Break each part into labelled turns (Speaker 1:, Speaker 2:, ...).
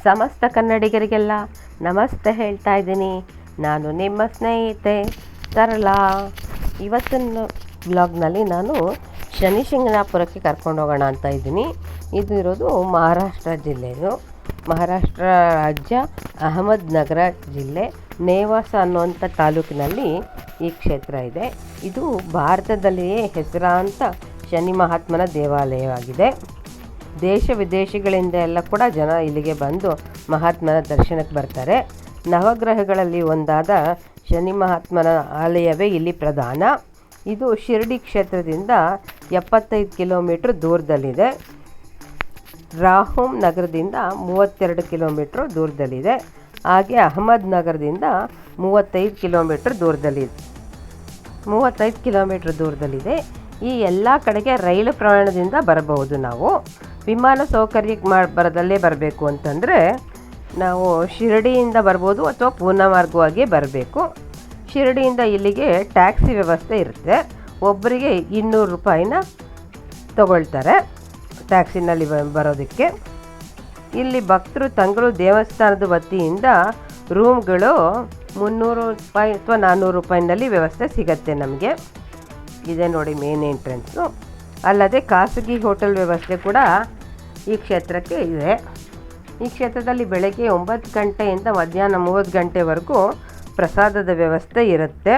Speaker 1: ಸಮಸ್ತ ಕನ್ನಡಿಗರಿಗೆಲ್ಲ ನಮಸ್ತೆ ಹೇಳ್ತಾ ಇದ್ದೀನಿ. ನಾನು ನಿಮ್ಮ ಸ್ನೇಹಿತೆ ಸರಳಾ. ಇವತ್ತಿನ ಬ್ಲಾಗ್ನಲ್ಲಿ ನಾನು ಶನಿಶಿಂಗಣಾಪುರಕ್ಕೆ ಕರ್ಕೊಂಡು ಹೋಗೋಣ ಅಂತ ಇದ್ದೀನಿ. ಇದು ಇರೋದು ಮಹಾರಾಷ್ಟ್ರ ಜಿಲ್ಲೆಯು, ಮಹಾರಾಷ್ಟ್ರ ರಾಜ್ಯ ಅಹಮದ್ನಗರ ಜಿಲ್ಲೆ ನೇವಾಸ ಅನ್ನುವಂಥ ತಾಲೂಕಿನಲ್ಲಿ ಈ ಕ್ಷೇತ್ರ ಇದೆ. ಇದು ಭಾರತದಲ್ಲಿಯೇ ಹೆಸರಾಂತ ಶನಿ ಮಹಾತ್ಮನ ದೇವಾಲಯವಾಗಿದೆ. ದೇಶ ವಿದೇಶಗಳಿಂದ ಎಲ್ಲ ಕೂಡ ಜನ ಇಲ್ಲಿಗೆ ಬಂದು ಮಹಾತ್ಮನ ದರ್ಶನಕ್ಕೆ ಬರ್ತಾರೆ. ನವಗ್ರಹಗಳಲ್ಲಿ ಒಂದಾದ ಶನಿ ಮಹಾತ್ಮನ ಆಲಯವೇ ಇಲ್ಲಿ ಪ್ರಧಾನ. ಇದು ಶಿರ್ಡಿ ಕ್ಷೇತ್ರದಿಂದ 75 ಕಿಲೋಮೀಟ್ರ್ ದೂರದಲ್ಲಿದೆ. ರಾಹೋಮ್ ನಗರದಿಂದ 32 ಕಿಲೋಮೀಟ್ರ್ ದೂರದಲ್ಲಿದೆ. ಹಾಗೆ ಅಹಮದ್ ನಗರದಿಂದ 35 ಕಿಲೋಮೀಟ್ರ್ ದೂರದಲ್ಲಿದೆ. ಈ ಎಲ್ಲ ಕಡೆಗೆ ರೈಲು ಪ್ರಯಾಣದಿಂದ ಬರಬಹುದು. ನಾವು ವಿಮಾನ ಸೌಕರ್ಯಕ್ಕೆ ಬರದಲ್ಲೇ ಬರಬೇಕು ಅಂತಂದರೆ ನಾವು ಶಿರಡಿಯಿಂದ ಬರ್ಬೋದು ಅಥವಾ ಪೂನಾ ಮಾರ್ಗವಾಗಿ ಬರಬೇಕು. ಶಿರಡಿಯಿಂದ ಇಲ್ಲಿಗೆ ಟ್ಯಾಕ್ಸಿ ವ್ಯವಸ್ಥೆ ಇರುತ್ತೆ. ಒಬ್ಬರಿಗೆ 200 ರೂಪಾಯಿನ ತಗೊಳ್ತಾರೆ ಟ್ಯಾಕ್ಸಿನಲ್ಲಿ ಬರೋದಕ್ಕೆ. ಇಲ್ಲಿ ಭಕ್ತರು ತಂಗಳು ದೇವಸ್ಥಾನದ ವತಿಯಿಂದ ರೂಮ್ಗಳು 300 ರೂಪಾಯಿ ಅಥವಾ 400 ರೂಪಾಯಿನಲ್ಲಿ ವ್ಯವಸ್ಥೆ ಸಿಗತ್ತೆ ನಮಗೆ. ಇದೆ ನೋಡಿ ಮೇನ್ ಎಂಟ್ರೆನ್ಸು. ಅಲ್ಲದೆ ಖಾಸಗಿ ಹೋಟೆಲ್ ವ್ಯವಸ್ಥೆ ಕೂಡ ಈ ಕ್ಷೇತ್ರಕ್ಕೆ ಇದೆ. ಈ ಕ್ಷೇತ್ರದಲ್ಲಿ ಬೆಳಗ್ಗೆ 9 ಗಂಟೆಯಿಂದ ಮಧ್ಯಾಹ್ನ 3 ಗಂಟೆವರೆಗೂ ಪ್ರಸಾದದ ವ್ಯವಸ್ಥೆ ಇರುತ್ತೆ.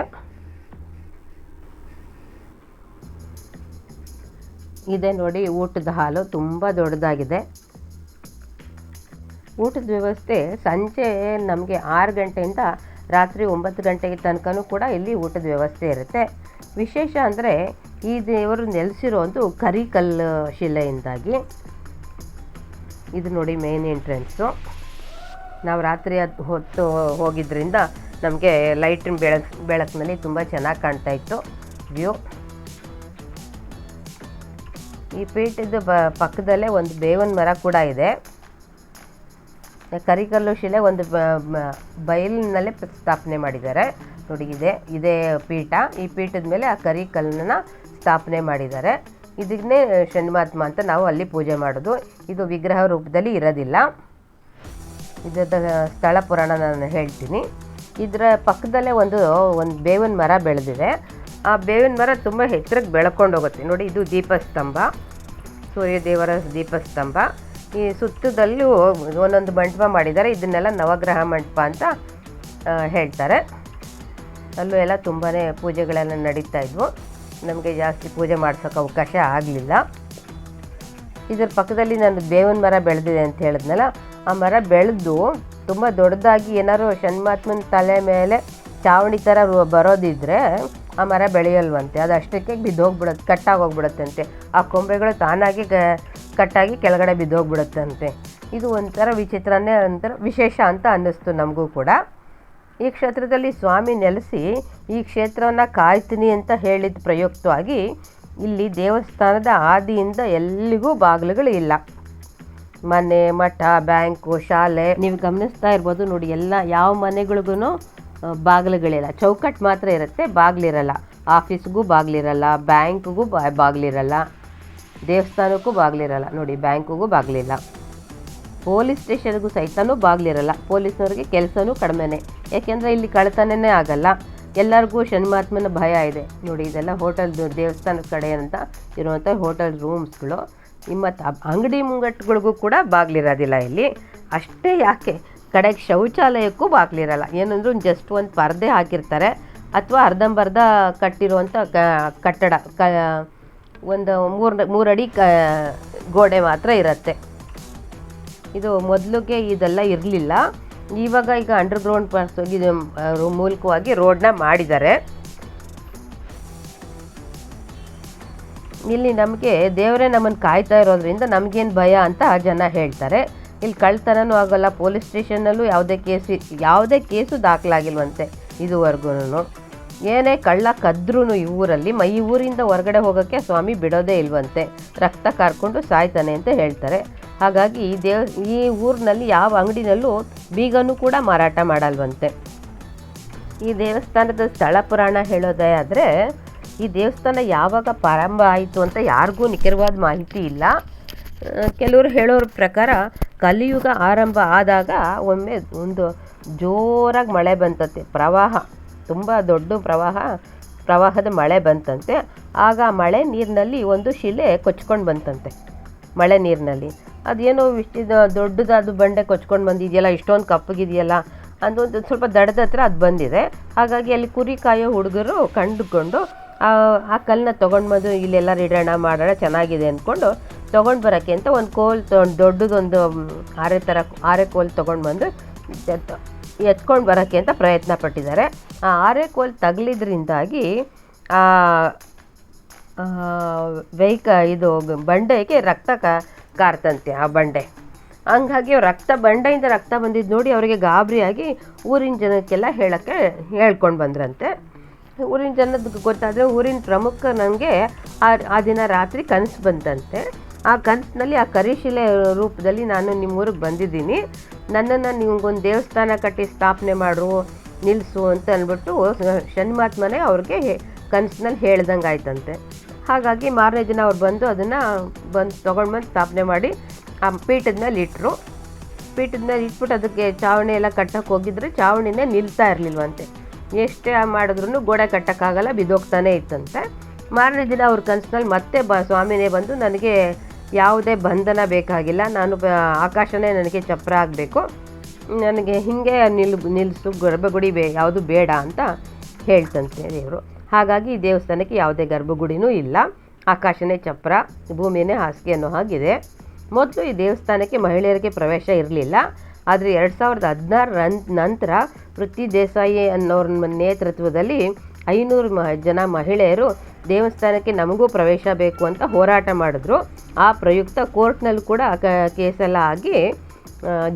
Speaker 1: ಇದೆ ನೋಡಿ ಊಟದ ಹಾಲು, ತುಂಬ ದೊಡ್ಡದಾಗಿದೆ. ಊಟದ ವ್ಯವಸ್ಥೆ ಸಂಜೆ ನಮಗೆ 6 ಗಂಟೆಯಿಂದ ರಾತ್ರಿ 9 ಗಂಟೆಗೆ ತನಕನೂ ಕೂಡ ಇಲ್ಲಿ ಊಟದ ವ್ಯವಸ್ಥೆ ಇರುತ್ತೆ. ವಿಶೇಷ ಅಂದರೆ ಈ ದೇವರು ನೆಲೆಸಿರೋದು ಕರಿಕಲ್ಲು ಶಿಲೆಯಿಂದಾಗಿ. ಇದು ನೋಡಿ ಮೇನ್ ಎಂಟ್ರೆನ್ಸು. ನಾವು ರಾತ್ರಿ ಹೊತ್ತು ಹೋಗಿದ್ದರಿಂದ ನಮಗೆ ಲೈಟಿನ ಬೆಳಕಿನಲ್ಲಿ ತುಂಬ ಚೆನ್ನಾಗಿ ಕಾಣ್ತಾ ಇತ್ತು ವ್ಯೂ. ಈ ಪೀಠದ ಪಕ್ಕದಲ್ಲೇ ಒಂದು ಬೇವಿನ ಮರ ಕೂಡ ಇದೆ. ಕರಿಕಲ್ಲು ಶಿಲೆ ಒಂದು ಬಯಲಿನಲ್ಲೇ ಸ್ಥಾಪನೆ ಮಾಡಿದ್ದಾರೆ ನೋಡಿ. ಇದೇ ಪೀಠ. ಈ ಪೀಠದ ಮೇಲೆ ಆ ಕರಿಕಲ್ಲನ್ನ ಸ್ಥಾಪನೆ ಮಾಡಿದ್ದಾರೆ. ಇದನ್ನೇ ಶನಿ ಮಹಾತ್ಮ ಅಂತ ನಾವು ಅಲ್ಲಿ ಪೂಜೆ ಮಾಡೋದು. ಇದು ವಿಗ್ರಹ ರೂಪದಲ್ಲಿ ಇರೋದಿಲ್ಲ. ಇದರ ಸ್ಥಳ ಪುರಾಣ ನಾನು ಹೇಳ್ತೀನಿ. ಇದರ ಪಕ್ಕದಲ್ಲೇ ಒಂದು ಬೇವಿನ ಮರ ಬೆಳೆದಿದೆ. ಆ ಬೇವಿನ ಮರ ತುಂಬ ಎತ್ತರಕ್ಕೆ ಬೆಳ್ಕೊಂಡು ಹೋಗುತ್ತೆ ನೋಡಿ. ಇದು ದೀಪಸ್ತಂಭ, ಸೂರ್ಯದೇವರ ದೀಪಸ್ತಂಭ. ಈ ಸುತ್ತದಲ್ಲೂ ಒಂದೊಂದು ಮಂಟಪ ಮಾಡಿದ್ದಾರೆ. ಇದನ್ನೆಲ್ಲ ನವಗ್ರಹ ಮಂಟಪ ಅಂತ ಹೇಳ್ತಾರೆ. ಅಲ್ಲೂ ಎಲ್ಲ ತುಂಬಾ ಪೂಜೆಗಳೆಲ್ಲ ನಡೀತಾ ಇದ್ವು. ನಮಗೆ ಜಾಸ್ತಿ ಪೂಜೆ ಮಾಡ್ಸೋಕ್ಕೆ ಅವಕಾಶ ಆಗಲಿಲ್ಲ. ಇದರ ಪಕ್ಕದಲ್ಲಿ ನಾನು ಬೇವಿನ ಮರ ಬೆಳೆದಿದೆ ಅಂತ ಹೇಳಿದ್ನಲ್ಲ, ಆ ಮರ ಬೆಳೆದು ತುಂಬ ದೊಡ್ಡದಾಗಿ ಏನಾದ್ರು ಶನಿಮಹಾತ್ಮನ ತಲೆ ಮೇಲೆ ಚಾವಣಿ ಥರ ಬರೋದಿದ್ದರೆ ಆ ಮರ ಬೆಳೆಯಲ್ವಂತೆ. ಅದು ಅಷ್ಟಕ್ಕೆ ಬಿದ್ದೋಗ್ಬಿಡುತ್ತೆ, ಕಟ್ಟಾಗೋಗ್ಬಿಡುತ್ತಂತೆ. ಆ ಕೊಂಬೆಗಳು ತಾನಾಗಿ ಕಟ್ಟಾಗಿ ಕೆಳಗಡೆ ಬಿದ್ದೋಗ್ಬಿಡುತ್ತಂತೆ. ಇದು ಒಂಥರ ವಿಚಿತ್ರನೇ, ಒಂಥರ ವಿಶೇಷ ಅಂತ ಅನ್ನಿಸ್ತು ನಮಗೂ ಕೂಡ. ಈ ಕ್ಷೇತ್ರದಲ್ಲಿ ಸ್ವಾಮಿ ನೆಲೆಸಿ ಈ ಕ್ಷೇತ್ರವನ್ನು ಕಾಯ್ತೀನಿ ಅಂತ ಹೇಳಿದ ಪ್ರಯುಕ್ತವಾಗಿ ಇಲ್ಲಿ ದೇವಸ್ಥಾನದ ಆದಿಯಿಂದ ಎಲ್ಲಿಗೂ ಬಾಗಿಲುಗಳು ಇಲ್ಲ. ಮನೆ, ಮಠ, ಬ್ಯಾಂಕು, ಶಾಲೆ ನೀವು ಗಮನಿಸ್ತಾ ಇರ್ಬೋದು ನೋಡಿ. ಎಲ್ಲ ಯಾವ ಮನೆಗಳಿಗೂ ಬಾಗಿಲುಗಳಿಲ್ಲ, ಚೌಕಟ್ಟು ಮಾತ್ರ ಇರುತ್ತೆ, ಬಾಗಿಲಿರಲ್ಲ. ಆಫೀಸ್ಗೂ ಬಾಗಿಲಿರಲ್ಲ, ಬ್ಯಾಂಕ್ಗೂ ಬಾಗಿಲಿರಲ್ಲ, ದೇವಸ್ಥಾನಕ್ಕೂ ಬಾಗಿಲಿರಲ್ಲ ನೋಡಿ. ಬ್ಯಾಂಕ್ಗೂ ಬಾಗಿಲಿಲ್ಲ, ಪೊಲೀಸ್ ಸ್ಟೇಷನ್ಗೂ ಸಹಿತನೂ ಬಾಗಿಲಿರಲ್ಲ. ಪೊಲೀಸ್ನವ್ರಿಗೆ ಕೆಲಸನೂ ಕಡಿಮೆನೇ, ಯಾಕೆಂದರೆ ಇಲ್ಲಿ ಕಳ್ಳತನನೇ ಆಗಲ್ಲ. ಎಲ್ಲರಿಗೂ ಶನಿ ಮಹಾತ್ಮನ ಭಯ ಇದೆ ನೋಡಿ. ಇದೆಲ್ಲ ಹೋಟೆಲ್, ದೇವಸ್ಥಾನದ ಕಡೆ ಅಂತ ಇರುವಂಥ ಹೋಟೆಲ್ ರೂಮ್ಸ್ಗಳು. ಮತ್ತು ಅಂಗಡಿ ಮುಂಗಟ್ಟುಗಳಿಗೂ ಕೂಡ ಬಾಗಿಲಿರೋದಿಲ್ಲ ಇಲ್ಲಿ. ಅಷ್ಟೇ ಯಾಕೆ, ಕಡೆಗೆ ಶೌಚಾಲಯಕ್ಕೂ ಬಾಗಿಲಿರಲ್ಲ. ಏನಂದ್ರೂ ಜಸ್ಟ್ ಒಂದು ಪರದೆ ಹಾಕಿರ್ತಾರೆ ಅಥವಾ ಅರ್ಧಂಬರ್ಧ ಕಟ್ಟಿರುವಂಥ ಕಟ್ಟಡ, ಒಂದು 3 ಅಡಿ ಗೋಡೆ ಮಾತ್ರ ಇರುತ್ತೆ. ಇದು ಮೊದಲಿಗೆ ಇದೆಲ್ಲ ಇರಲಿಲ್ಲ. ಈಗ ಅಂಡರ್ಗ್ರೌಂಡ್ ಮೂಲಕವಾಗಿ ರೋಡ್ನ ಮಾಡಿದ್ದಾರೆ. ಇಲ್ಲಿ ನಮಗೆ ದೇವರೇ ನಮ್ಮನ್ನು ಕಾಯ್ತಾ ಇರೋದ್ರಿಂದ ನಮಗೇನು ಭಯ ಅಂತ ಜನ ಹೇಳ್ತಾರೆ. ಇಲ್ಲಿ ಕಳ್ತನೂ ಆಗೋಲ್ಲ. ಪೊಲೀಸ್ ಸ್ಟೇಷನ್ನಲ್ಲೂ ಯಾವುದೇ ಕೇಸು ದಾಖಲಾಗಿಲ್ವಂತೆ ಇದುವರೆಗೂ. ಏನೇ ಕಳ್ಳ ಕದ್ರೂ ಈ ಊರಲ್ಲಿ ಈ ಊರಿಂದ ಹೊರಗಡೆ ಹೋಗೋಕ್ಕೆ ಸ್ವಾಮಿ ಬಿಡೋದೇ ಇಲ್ವಂತೆ. ರಕ್ತ ಕಾರ್ಕೊಂಡು ಸಾಯ್ತಾನೆ ಅಂತ ಹೇಳ್ತಾರೆ. ಹಾಗಾಗಿ ಈ ಊರಿನಲ್ಲಿ ಯಾವ ಅಂಗಡಿನಲ್ಲೂ ಬೀಗನೂ ಕೂಡ ಮಾರಾಟ ಮಾಡಲ್ವಂತೆ. ಈ ದೇವಸ್ಥಾನದ ಸ್ಥಳ ಪುರಾಣ ಹೇಳೋದೇ ಆದರೆ, ಈ ದೇವಸ್ಥಾನ ಯಾವಾಗ ಪ್ರಾರಂಭ ಆಯಿತು ಅಂತ ಯಾರಿಗೂ ನಿಖರವಾದ ಮಾಹಿತಿ ಇಲ್ಲ. ಕೆಲವರು ಹೇಳೋರ ಪ್ರಕಾರ ಕಲಿಯುಗ ಆರಂಭ ಆದಾಗ ಒಮ್ಮೆ ಒಂದು ಜೋರಾಗಿ ಮಳೆ ಬಂತಂತೆ, ಪ್ರವಾಹ, ತುಂಬ ದೊಡ್ಡ ಪ್ರವಾಹದ ಮಳೆ ಬಂತಂತೆ. ಆಗ ಮಳೆ ನೀರಿನಲ್ಲಿ ಒಂದು ಶಿಲೆ ಕೊಚ್ಕೊಂಡು ಬಂತಂತೆ. ಮಳೆ ನೀರಿನಲ್ಲಿ ಅದೇನೋ ದೊಡ್ಡದಾದ ಬಂಡೆ ಕೊಚ್ಕೊಂಡು ಬಂದಿದೆಯಲ್ಲ, ಇಷ್ಟೊಂದು ಕಪ್ಪಗಿದೆಯಲ್ಲ ಅದೊಂದು ಸ್ವಲ್ಪ ದಡದ ಹತ್ರ ಅದು ಬಂದಿದೆ. ಹಾಗಾಗಿ ಅಲ್ಲಿ ಕುರಿ ಕಾಯೋ ಹುಡುಗರು ಕಂಡುಕೊಂಡು ಆ ಕಲ್ಲನ್ನ ತೊಗೊಂಡು ಇಲ್ಲೆಲ್ಲ ಇಡೋಣ ಮಾಡೋಣ ಚೆನ್ನಾಗಿದೆ ಅಂದ್ಕೊಂಡು ತೊಗೊಂಡು ಬರೋಕ್ಕೆ ಅಂತ ಒಂದು ಕೋಲ್ ದೊಡ್ಡದೊಂದು ಆರೆ ಕೋಲ್ ತೊಗೊಂಡು ಬಂದು ಎತ್ಕೊಂಡು ಬರೋಕ್ಕೆ ಅಂತ ಪ್ರಯತ್ನ ಪಟ್ಟಿದ್ದಾರೆ. ಆ ಆರೆ ಕೋಲ್ ತಗಲಿದ್ರಿಂದಾಗಿ ಇದು ಬಂಡೆಗೆ ರಕ್ತ ಕಾರ್ತಂತೆ ಆ ಬಂಡೆ. ಹಂಗಾಗಿ ಬಂಡೆಯಿಂದ ರಕ್ತ ಬಂದಿದ್ದು ನೋಡಿ ಅವರಿಗೆ ಗಾಬರಿಯಾಗಿ ಊರಿನ ಜನಕ್ಕೆಲ್ಲ ಹೇಳ್ಕೊಂಡು ಬಂದ್ರಂತೆ. ಊರಿನ ಜನದ ಗೊತ್ತಾದರೆ ಊರಿನ ಪ್ರಮುಖ ನನಗೆ ಆ ದಿನ ರಾತ್ರಿ ಕನಸು ಬಂತಂತೆ. ಆ ಕನಸಿನಲ್ಲಿ ಆ ಕರಿಶಿಲೆ ರೂಪದಲ್ಲಿ ನಾನು ನಿಮ್ಮ ಊರಿಗೆ ಬಂದಿದ್ದೀನಿ, ನನ್ನನ್ನು ನಿಮಗೊಂದು ದೇವಸ್ಥಾನ ಕಟ್ಟಿ ಸ್ಥಾಪನೆ ಮಾಡು ನಿಲ್ಲಿಸು ಅಂತ ಅಂದ್ಬಿಟ್ಟು ಶನಿಮಾತ್ಮನೇ ಅವ್ರಿಗೆ ಕನಸಿನಲ್ಲಿ ಹೇಳ್ದಂಗೆ ಆಯ್ತಂತೆ. ಹಾಗಾಗಿ ಮಾರನೇ ದಿನ ಅವ್ರು ಬಂದು ಅದನ್ನು ತೊಗೊಂಡು ಸ್ಥಾಪನೆ ಮಾಡಿ ಆ ಪೀಠದ ಮೇಲೆ ಇಟ್ಟರು. ಪೀಠದ ಮೇಲೆ ಇಟ್ಬಿಟ್ಟು ಅದಕ್ಕೆ ಚಾವಣಿ ಎಲ್ಲ ಕಟ್ಟಕ್ಕೆ ಹೋಗಿದ್ರೆ ಚಾವಣಿನೇ ನಿಲ್ತಾ ಇರಲಿಲ್ವಂತೆ. ಎಷ್ಟೇ ಮಾಡಿದ್ರೂ ಗೋಡೆ ಕಟ್ಟೋಕ್ಕಾಗಲ್ಲ, ಬಿದ್ದೋಗ್ತಾನೆ ಇತ್ತಂತೆ. ಮಾರನೇ ದಿನ ಅವ್ರ ಕನಸಿನಲ್ಲಿ ಮತ್ತೆ ಸ್ವಾಮಿನೇ ಬಂದು ನನಗೆ ಯಾವುದೇ ಬಂಧನ ಬೇಕಾಗಿಲ್ಲ, ನಾನು ಆಕಾಶನೇ ನನಗೆ ಚಪ್ರ ಆಗಬೇಕು, ನನಗೆ ಹೀಗೆ ನಿಲ್ಲಿಸು, ಗರ್ಭಗುಡಿ ಯಾವುದು ಬೇಡ ಅಂತ ಹೇಳ್ತಂತೆ ದೇವರು. ಹಾಗಾಗಿ ಈ ದೇವಸ್ಥಾನಕ್ಕೆ ಯಾವುದೇ ಗರ್ಭಗುಡಿನೂ ಇಲ್ಲ, ಆಕಾಶನೇ ಚಪ್ರ, ಭೂಮಿಯೇ ಹಾಸಿಗೆ ಅನ್ನೋ ಹಾಗಿದೆ. ಮೊದಲು ಈ ದೇವಸ್ಥಾನಕ್ಕೆ ಮಹಿಳೆಯರಿಗೆ ಪ್ರವೇಶ ಇರಲಿಲ್ಲ. ಆದರೆ 2016 ನಂತರ ಪೃಥ್ವಿ ದೇಸಾಯಿ ಅನ್ನೋರ ನೇತೃತ್ವದಲ್ಲಿ 500 ಜನ ಮಹಿಳೆಯರು ದೇವಸ್ಥಾನಕ್ಕೆ ನಮಗೂ ಪ್ರವೇಶ ಬೇಕು ಅಂತ ಹೋರಾಟ ಮಾಡಿದ್ರು. ಆ ಪ್ರಯುಕ್ತ ಕೋರ್ಟ್ನಲ್ಲಿ ಕೂಡ ಕೇಸೆಲ್ಲ ಆಗಿ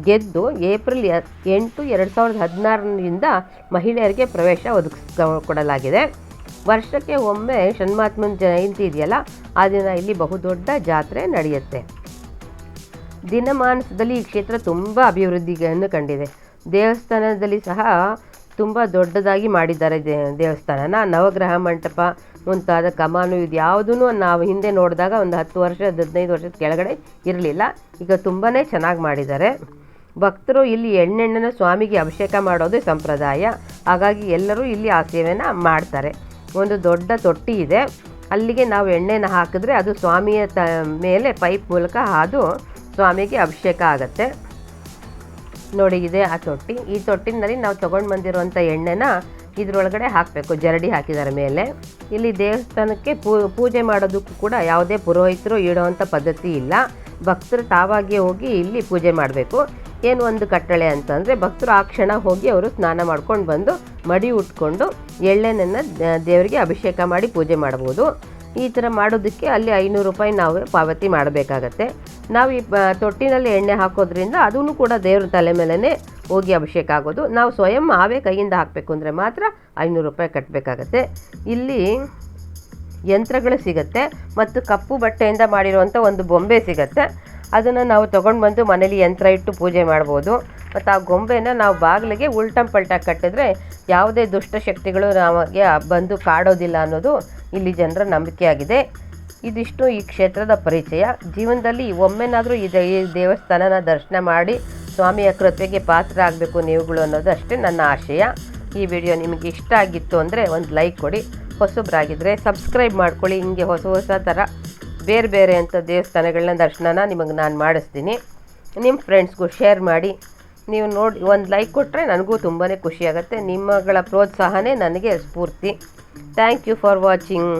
Speaker 1: ಗೆದ್ದು ಏಪ್ರಿಲ್ 8, 2016 ಮಹಿಳೆಯರಿಗೆ ಪ್ರವೇಶ ಒದಗಿಸಿಕೊಡಲಾಗಿದೆ. ವರ್ಷಕ್ಕೆ ಒಮ್ಮೆ ಶನಿಮಾತ್ಮನ ಜಯಂತಿ ಇದೆಯಲ್ಲ, ಆ ದಿನ ಇಲ್ಲಿ ಬಹುದೊಡ್ಡ ಜಾತ್ರೆ ನಡೆಯುತ್ತೆ. ದಿನಮಾನದಲ್ಲಿ ಈ ಕ್ಷೇತ್ರ ತುಂಬ ಅಭಿವೃದ್ಧಿಯನ್ನು ಕಂಡಿದೆ. ದೇವಸ್ಥಾನದಲ್ಲಿ ಸಹ ತುಂಬ ದೊಡ್ಡದಾಗಿ ಮಾಡಿದ್ದಾರೆ ದೇವಸ್ಥಾನನ. ನವಗ್ರಹ ಮಂಟಪ ಮುಂತಾದ ಕಮಾನು ಇದು ಯಾವುದೂ ನಾವು ಹಿಂದೆ ನೋಡಿದಾಗ ಒಂದು 10 ವರ್ಷ 15 ವರ್ಷದ ಕೆಳಗಡೆ ಇರಲಿಲ್ಲ. ಈಗ ತುಂಬಾ ಚೆನ್ನಾಗಿ ಮಾಡಿದ್ದಾರೆ. ಭಕ್ತರು ಇಲ್ಲಿ ಎಣ್ಣೆಣ್ಣೆನ ಸ್ವಾಮಿಗೆ ಅಭಿಷೇಕ ಮಾಡೋದು ಸಂಪ್ರದಾಯ. ಹಾಗಾಗಿ ಎಲ್ಲರೂ ಇಲ್ಲಿ ಆ ಸೇವೆನ ಮಾಡ್ತಾರೆ. ಒಂದು ದೊಡ್ಡ ತೊಟ್ಟಿ ಇದೆ, ಅಲ್ಲಿಗೆ ನಾವು ಎಣ್ಣೆನ ಹಾಕಿದ್ರೆ ಅದು ಸ್ವಾಮಿಯ ಮೇಲೆ ಪೈಪ್ ಮೂಲಕ ಹಾದು ಸ್ವಾಮಿಗೆ ಅಭಿಷೇಕ ಆಗುತ್ತೆ. ನೋಡಿ ಇದೆ ಆ ತೊಟ್ಟಿ. ಈ ತೊಟ್ಟಿನಲ್ಲಿ ನಾವು ತೊಗೊಂಡು ಬಂದಿರುವಂಥ ಎಣ್ಣೆನ ಇದರೊಳಗಡೆ ಹಾಕಬೇಕು, ಜರಡಿ ಹಾಕಿದ್ದಾರೆ ಮೇಲೆ. ಇಲ್ಲಿ ದೇವಸ್ಥಾನಕ್ಕೆ ಪೂಜೆ ಮಾಡೋದಕ್ಕೂ ಕೂಡ ಯಾವುದೇ ಪುರೋಹಿತರು ಇಡೋವಂಥ ಪದ್ಧತಿ ಇಲ್ಲ. ಭಕ್ತರು ತಾವಾಗಿಯೇ ಹೋಗಿ ಇಲ್ಲಿ ಪೂಜೆ ಮಾಡಬೇಕು. ಏನು ಒಂದು ಕಟ್ಟಳೆ ಅಂತಂದರೆ ಭಕ್ತರು ಆ ಕ್ಷಣ ಹೋಗಿ ಅವರು ಸ್ನಾನ ಮಾಡ್ಕೊಂಡು ಬಂದು ಮಡಿ ಉಟ್ಕೊಂಡು ಎಳ್ಳೆಣ್ಣೆನ ದೇವರಿಗೆ ಅಭಿಷೇಕ ಮಾಡಿ ಪೂಜೆ ಮಾಡ್ಬೋದು. ಈ ಥರ ಮಾಡೋದಕ್ಕೆ ಅಲ್ಲಿ 500 ರೂಪಾಯಿ ನಾವು ಪಾವತಿ ಮಾಡಬೇಕಾಗತ್ತೆ. ನಾವು ಈ ತೊಟ್ಟಿನಲ್ಲಿ ಎಣ್ಣೆ ಹಾಕೋದ್ರಿಂದ ಅದೂ ಕೂಡ ದೇವ್ರ ತಲೆ ಮೇಲೇ ಹೋಗಿ ಅಭಿಷೇಕ ಆಗೋದು. ನಾವು ಸ್ವಯಂ ನಾವೇ ಕೈಯಿಂದ ಹಾಕಬೇಕು ಅಂದರೆ ಮಾತ್ರ 500 ರೂಪಾಯಿ ಕಟ್ಟಬೇಕಾಗತ್ತೆ. ಇಲ್ಲಿ ಯಂತ್ರಗಳು ಸಿಗುತ್ತೆ ಮತ್ತು ಕಪ್ಪು ಬಟ್ಟೆಯಿಂದ ಮಾಡಿರುವಂಥ ಒಂದು ಬೊಂಬೆ ಸಿಗುತ್ತೆ. ಅದನ್ನು ನಾವು ತೊಗೊಂಡು ಬಂದು ಮನೇಲಿ ಯಂತ್ರ ಇಟ್ಟು ಪೂಜೆ ಮಾಡ್ಬೋದು. ಮತ್ತು ಆ ಗೊಂಬೆನ ನಾವು ಬಾಗಿಲಿಗೆ ಉಲ್ಟಂ ಪಲ್ಟಾಗಿ ಕಟ್ಟಿದ್ರೆ ಯಾವುದೇ ದುಷ್ಟಶಕ್ತಿಗಳು ನಮಗೆ ಬಂದು ಕಾಡೋದಿಲ್ಲ ಅನ್ನೋದು ಇಲ್ಲಿ ಜನರ ನಂಬಿಕೆಯಾಗಿದೆ. ಇದಿಷ್ಟು ಈ ಕ್ಷೇತ್ರದ ಪರಿಚಯ. ಜೀವನದಲ್ಲಿ ಒಮ್ಮೆನಾದರೂ ಈ ದೇವಸ್ಥಾನನ ದರ್ಶನ ಮಾಡಿ ಸ್ವಾಮಿಯ ಕೃಪೆಗೆ ಪಾತ್ರ ಆಗಬೇಕು ನೀವುಗಳು ಅನ್ನೋದು ಅಷ್ಟೇ ನನ್ನ ಆಶಯ. ಈ ವಿಡಿಯೋ ನಿಮಗೆ ಇಷ್ಟ ಆಗಿತ್ತು ಅಂದರೆ ಒಂದು ಲೈಕ್ ಕೊಡಿ. ಹೊಸಬ್ರಾಗಿದ್ದರೆ ಸಬ್ಸ್ಕ್ರೈಬ್ ಮಾಡ್ಕೊಳ್ಳಿ. ಹಿಂಗೆ ಹೊಸ ಥರ ಬೇರೆ ಅಂಥ ದೇವಸ್ಥಾನಗಳನ್ನ ದರ್ಶನನ ನಿಮಗೆ ನಾನು ಮಾಡಿಸ್ತೀನಿ. ನಿಮ್ಮ ಫ್ರೆಂಡ್ಸ್ಗೂ ಶೇರ್ ಮಾಡಿ. ನೀವು ನೋಡಿ ಒಂದು ಲೈಕ್ ಕೊಟ್ಟರೆ ನನಗೂ ತುಂಬಾ ಖುಷಿಯಾಗುತ್ತೆ. ನಿಮ್ಮಗಳ ಪ್ರೋತ್ಸಾಹನೇ ನನಗೆ ಸ್ಫೂರ್ತಿ. Thank you for watching.